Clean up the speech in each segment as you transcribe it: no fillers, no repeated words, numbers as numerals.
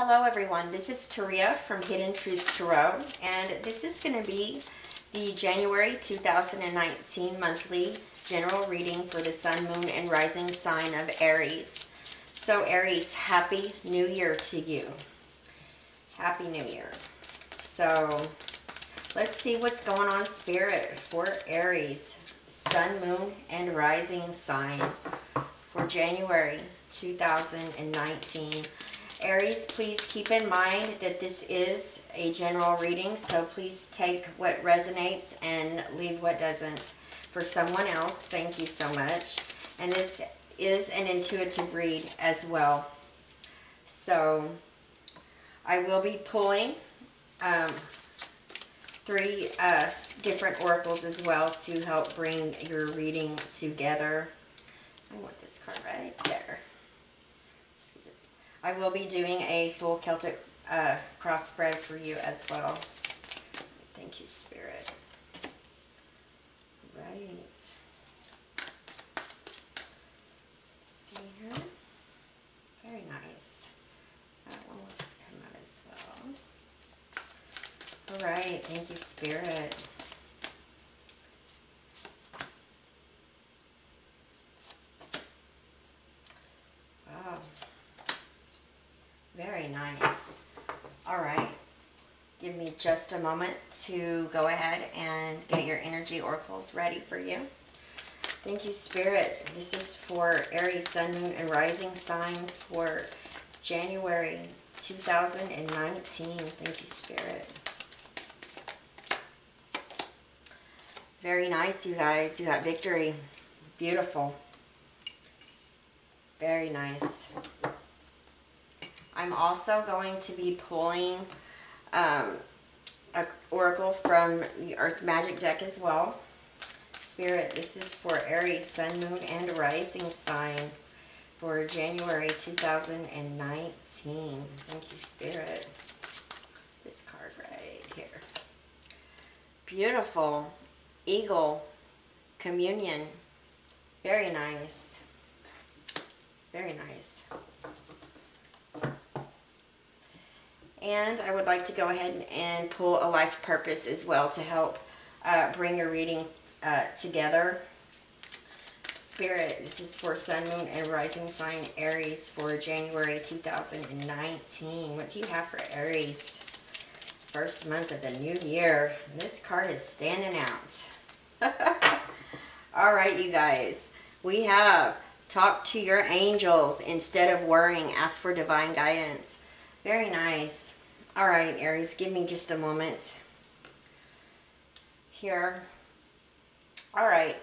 Hello everyone, this is Taria from Hidden Truth Tarot, and this is going to be the January 2019 monthly general reading for the Sun, Moon, and Rising sign of Aries. So Aries, Happy New Year to you. Happy New Year. So let's see what's going on, Spirit, for Aries, Sun, Moon, and Rising sign for January 2019. Aries, please keep in mind that this is a general reading, so please take what resonates and leave what doesn't. For someone else, thank you so much. And this is an intuitive read as well. So I will be pulling three different oracles as well to help bring your reading together. I want this card right there. I will be doing a full Celtic cross spread for you as well. Thank you, Spirit. Right. Let's see here. Very nice. That one wants to come out as well. All right. Thank you, Spirit. Wow. Very nice. All right. Give me just a moment to go ahead and get your energy oracles ready for you. Thank you, Spirit. This is for Aries, Sun, Moon, and Rising sign for January 2019. Thank you, Spirit. Very nice, you guys. You got victory. Beautiful. Very nice. I'm also going to be pulling an oracle from the Earth Magic deck as well. Spirit, this is for Aries, Sun, Moon, and Rising sign for January 2019. Thank you, Spirit. This card right here. Beautiful. Eagle. Communion. Very nice. Very nice. And I would like to go ahead and pull a life purpose as well to help bring your reading together. Spirit, this is for Sun, Moon, and Rising sign Aries for January 2019. What do you have for Aries? First month of the new year. This card is standing out. All right, you guys. We have talk to your angels instead of worrying. Ask for divine guidance. Very nice. All right, Aries, give me just a moment here. All right.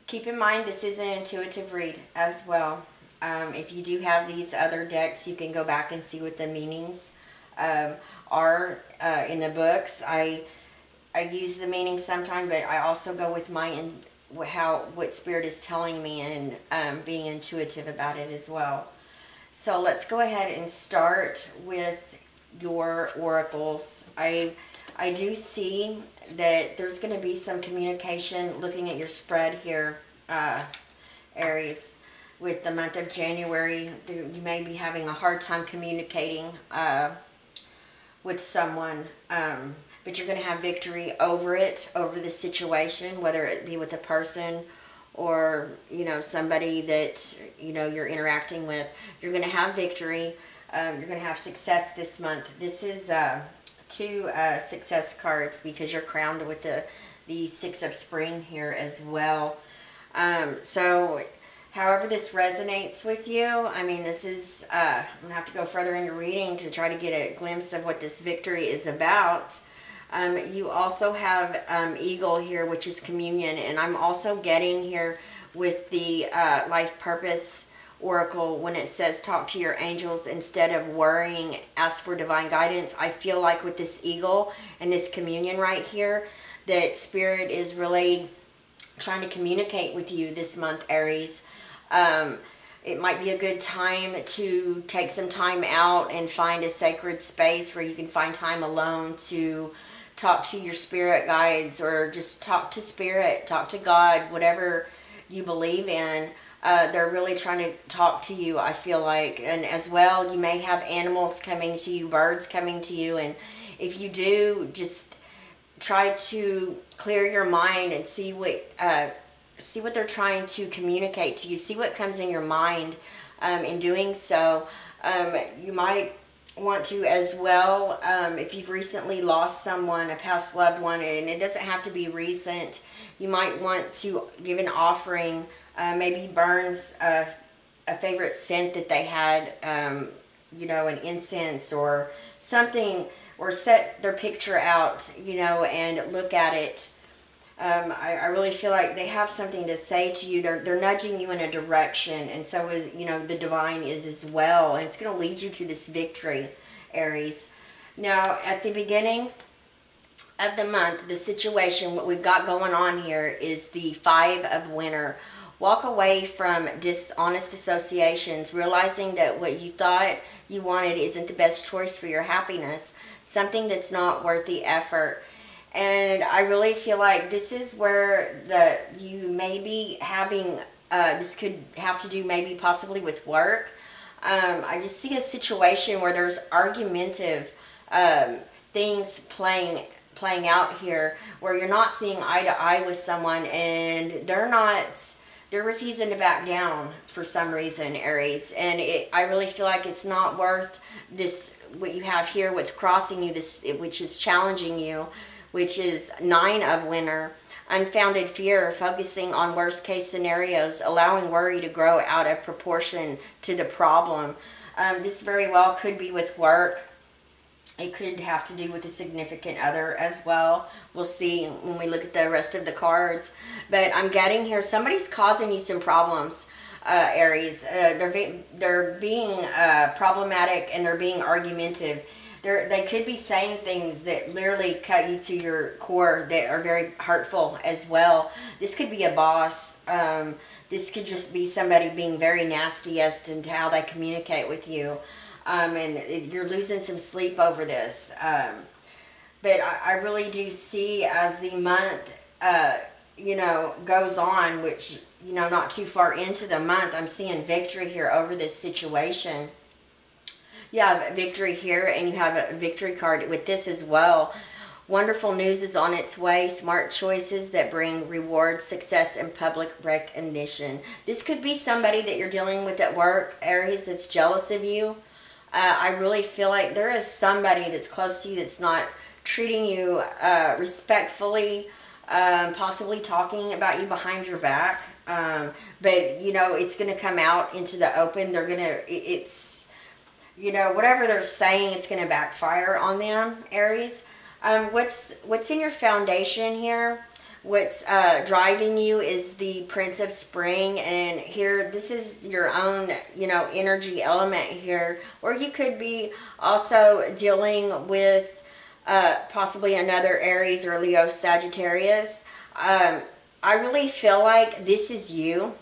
Keep in mind, this is an intuitive read as well. If you do have these other decks, you can go back and see what the meanings are in the books. I use the meanings sometimes, but I also go with what Spirit is telling me and being intuitive about it as well. So let's go ahead and start with your oracles. I do see that there's going to be some communication looking at your spread here, Aries, with the month of January. You may be having a hard time communicating with someone, but you're going to have victory over it, over the situation, whether it be with a person or, somebody that, you're interacting with. You're going to have victory. You're going to have success this month. This is two success cards because you're crowned with the Six of Spring here as well. So however this resonates with you, I mean, this is, I'm going to have to go further in your reading to try to get a glimpse of what this victory is about. You also have Eagle here, which is communion, and I'm also getting here with the life purpose oracle when it says talk to your angels instead of worrying, ask for divine guidance. I feel like with this Eagle and this communion right here that Spirit is really trying to communicate with you this month, Aries. It might be a good time to take some time out and find a sacred space where you can find time alone to talk to your spirit guides, or just talk to Spirit, talk to God, whatever you believe in. They're really trying to talk to you, I feel like. And as well, you may have animals coming to you, birds coming to you. And if you do, just try to clear your mind and see what they're trying to communicate to you. See what comes in your mind. In doing so, you might want to as well, if you've recently lost someone, a past loved one, and it doesn't have to be recent, you might want to give an offering, maybe burns a favorite scent that they had, an incense or something, or set their picture out, and look at it. I really feel like they have something to say to you. They're nudging you in a direction, and so is the divine is as well, and it's going to lead you to this victory, Aries. Now, at the beginning of the month, the situation, what we've got going on here is the Five of Winter. Walk away from dishonest associations, realizing that what you thought you wanted isn't the best choice for your happiness, something that's not worth the effort. And I really feel like this is where you may be having, this could have to do maybe possibly with work. I just see a situation where there's argumentative things playing out here, where you're not seeing eye to eye with someone, and they're refusing to back down for some reason, Aries. And I really feel like it's not worth this, what you have here, what's crossing you, which is challenging you, which is Nine of Winter. Unfounded fear, focusing on worst case scenarios, allowing worry to grow out of proportion to the problem. This very well could be with work. It could have to do with a significant other as well. We'll see when we look at the rest of the cards. But I'm getting here, somebody's causing you some problems, Aries. They're being problematic, and they're being argumentative. They could be saying things that literally cut you to your core, that are very hurtful as well. This could be a boss. This could just be somebody being very nasty as to how they communicate with you. And you're losing some sleep over this. But I really do see, as the month, goes on, which, not too far into the month, I'm seeing victory here over this situation. You have victory here, and you have a victory card with this as well. Wonderful news is on its way. Smart choices that bring reward, success, and public recognition. This could be somebody that you're dealing with at work, Aries, that's jealous of you. I really feel like there is somebody that's close to you that's not treating you respectfully, possibly talking about you behind your back. But, it's going to come out into the open. Whatever they're saying, it's going to backfire on them, Aries. What's in your foundation here? What's driving you is the Prince of Spring, and here, this is your own, energy element here, or you could be also dealing with possibly another Aries or Leo Sagittarius. I really feel like this is you.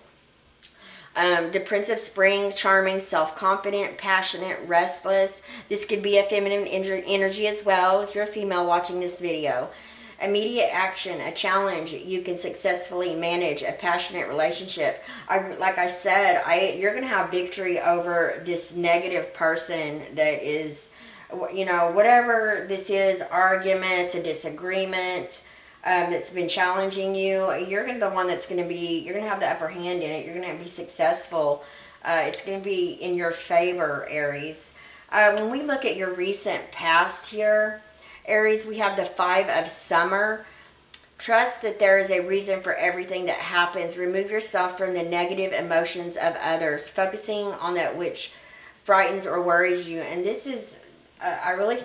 The Prince of Spring, charming, self-confident, passionate, restless. This could be a feminine energy as well if you're a female watching this video. Immediate action, a challenge you can successfully manage, a passionate relationship. Like I said, you're going to have victory over this negative person that is, whatever this is, arguments, a disagreement, that's been challenging you. You're going to be the one that's going to be, you're going to have the upper hand in it. You're going to be successful. It's going to be in your favor, Aries. When we look at your recent past here, Aries, we have the Five of Summer. Trust that there is a reason for everything that happens. Remove yourself from the negative emotions of others, focusing on that which frightens or worries you. And this is,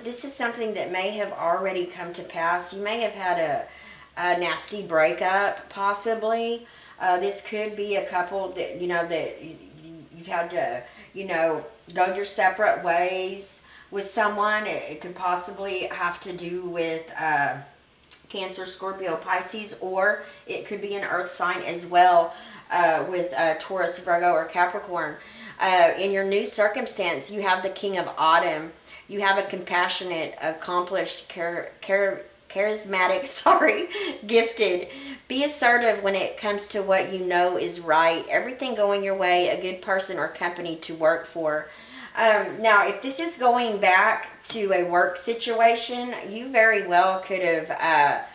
this is something that may have already come to pass. You may have had a nasty breakup, possibly. This could be a couple that, that you've had to, go your separate ways with someone. It could possibly have to do with Cancer, Scorpio, Pisces, or it could be an earth sign as well, with Taurus, Virgo, or Capricorn. In your new circumstance, you have the King of Autumn. You have a compassionate, accomplished, charismatic, sorry, gifted. Be assertive when it comes to what you know is right. Everything going your way, a good person or company to work for. Now, if this is going back to a work situation, you very well could have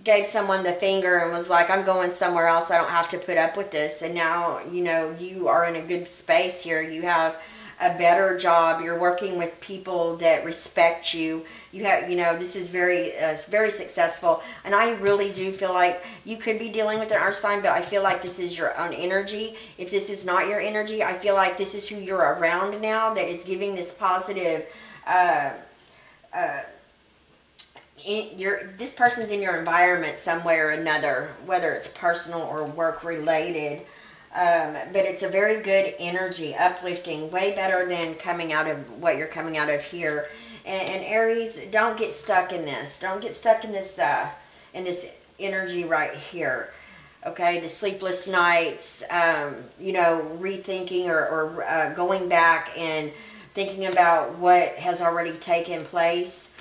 gave someone the finger and was like, I'm going somewhere else. I don't have to put up with this. And now, you know, you are in a good space here. You have a better job. You're working with people that respect you. You have, you know, this is very successful. And I really do feel like you could be dealing with an earth sign, but I feel like this is your own energy. If this is not your energy, I feel like this is who you're around now that is giving this positive, this person's in your environment some way or another, whether it's personal or work related. But it's a very good energy, uplifting, way better than coming out of what you're coming out of here. And Aries, don't get stuck in this. Don't get stuck in this energy right here. Okay, the sleepless nights, you know, rethinking or going back and thinking about what has already taken place.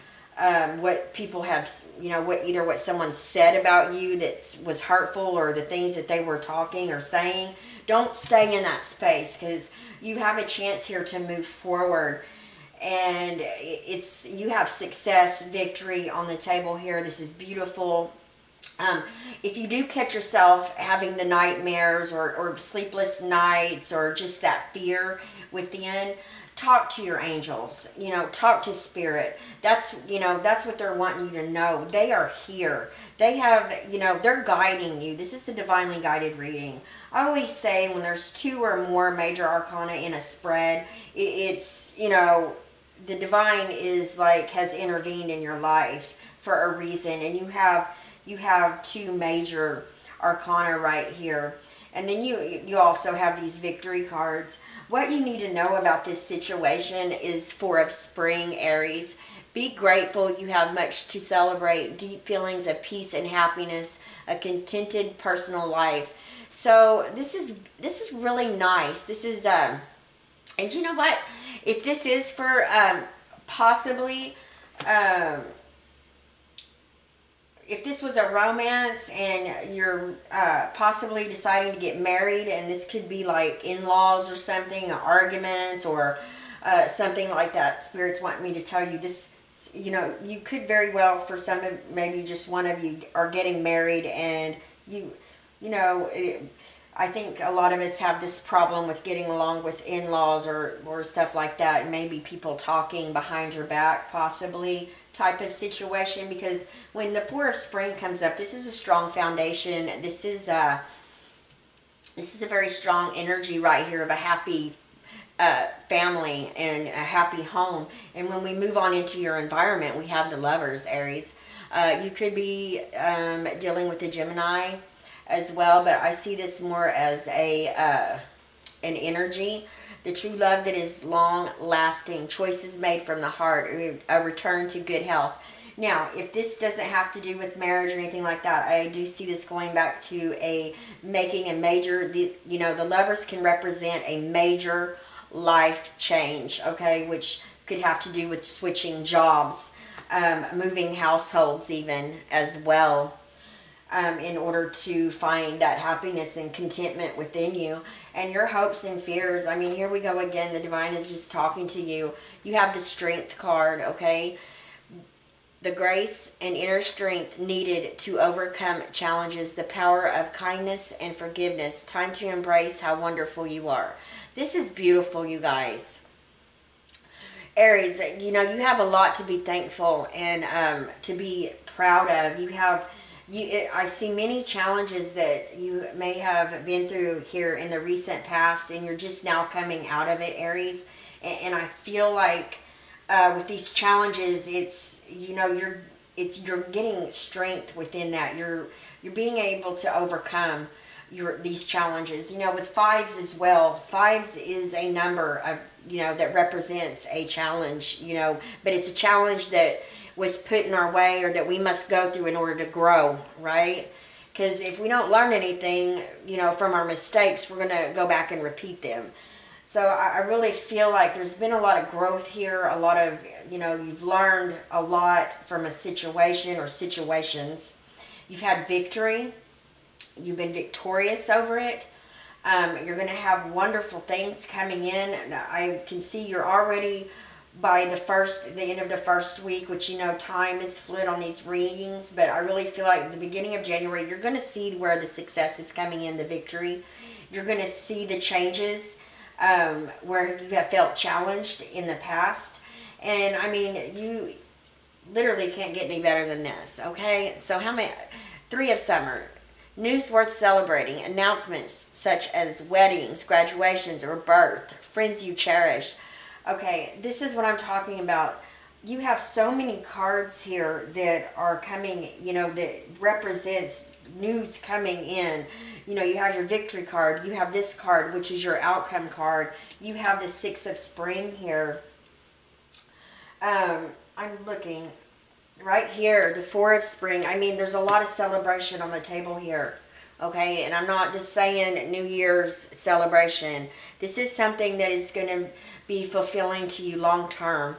What people have, you know, what someone said about you that was hurtful, or the things that they were talking or saying. Don't stay in that space, because you have a chance here to move forward, and you have success, victory on the table here. This is beautiful. If you do catch yourself having the nightmares or sleepless nights or just that fear within, talk to your angels, you know, talk to spirit. That's what they're wanting you to know. They are here. They have, you know, they're guiding you. This is a divinely guided reading. I always say when there's 2 or more major arcana in a spread, it's, you know, the divine is like, has intervened in your life for a reason. And you have 2 major arcana right here. And then you also have these victory cards. What you need to know about this situation is 4 of spring, Aries. Be grateful. You have much to celebrate. Deep feelings of peace and happiness. A contented personal life. So this is really nice. This is and you know what? If this is for possibly if this was a romance and you're possibly deciding to get married, and this could be like in-laws or something, arguments or something like that, Spirit's wanting me to tell you this, you know, you could very well, for some of, maybe just one of you are getting married, and you know, I think a lot of us have this problem with getting along with in-laws or stuff like that, and maybe people talking behind your back, possibly, type of situation. Because when the 4 of spring comes up, this is a strong foundation. This is a very strong energy right here of a happy family and a happy home. And when we move on into your environment, we have the Lovers, Aries. You could be dealing with a Gemini as well, but I see this more as an energy. The true love that is long-lasting, choices made from the heart, a return to good health. Now, if this doesn't have to do with marriage or anything like that, I do see this going back to making a major, you know, the Lovers can represent a major life change, okay, which could have to do with switching jobs, moving households even as well. In order to find that happiness and contentment within you and your hopes and fears. I mean, here we go again. The divine is just talking to you. You have the Strength card, okay? The grace and inner strength needed to overcome challenges, the power of kindness and forgiveness. Time to embrace how wonderful you are. This is beautiful, you guys. Aries, you know, you have a lot to be thankful and to be proud of. I see many challenges that you may have been through here in the recent past, and you're just now coming out of it, Aries. And I feel like with these challenges, it's, you know, you're getting strength within that. You're being able to overcome these challenges. You know, with 5s as well. 5s is a number of, you know, that represents a challenge. You know, but it's a challenge that was put in our way, or that we must go through in order to grow, right? Because if we don't learn anything, you know, from our mistakes, we're going to go back and repeat them. So I really feel like there's been a lot of growth here, a lot of, you've learned a lot from a situation or situations. You've had victory. You've been victorious over it. You're going to have wonderful things coming in. I can see you're already by the end of the first week, which time is fluid on these readings, but I really feel like the beginning of January, you're going to see where the success is coming in, the victory. You're going to see the changes where you have felt challenged in the past. And I mean, you literally can't get any better than this, okay? So how many? 3 of summer. News worth celebrating. Announcements such as weddings, graduations, or birth. Friends you cherish. Okay, this is what I'm talking about. You have so many cards here that are coming, that represents news coming in. You have your victory card. You have this card, which is your outcome card. You have the 6 of spring here. I'm looking right here, the 4 of spring. I mean, there's a lot of celebration on the table here. Okay, and I'm not just saying New Year's celebration. This is something that is going to be fulfilling to you long term.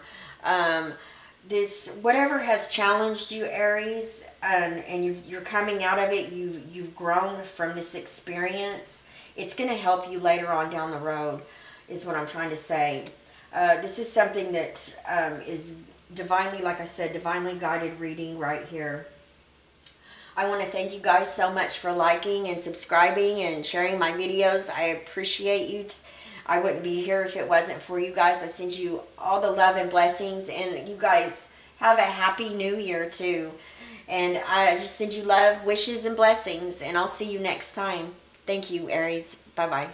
This, whatever has challenged you, Aries, and you're coming out of it, you've grown from this experience. It's going to help you later on down the road, is what I'm trying to say. This is something that is divinely, like I said, divinely guided reading right here. I want to thank you guys so much for liking and subscribing and sharing my videos. I appreciate you. I wouldn't be here if it wasn't for you guys. I send you all the love and blessings, and you guys have a happy new year too. And I just send you love, wishes, and blessings, and I'll see you next time. Thank you, Aries. Bye-bye.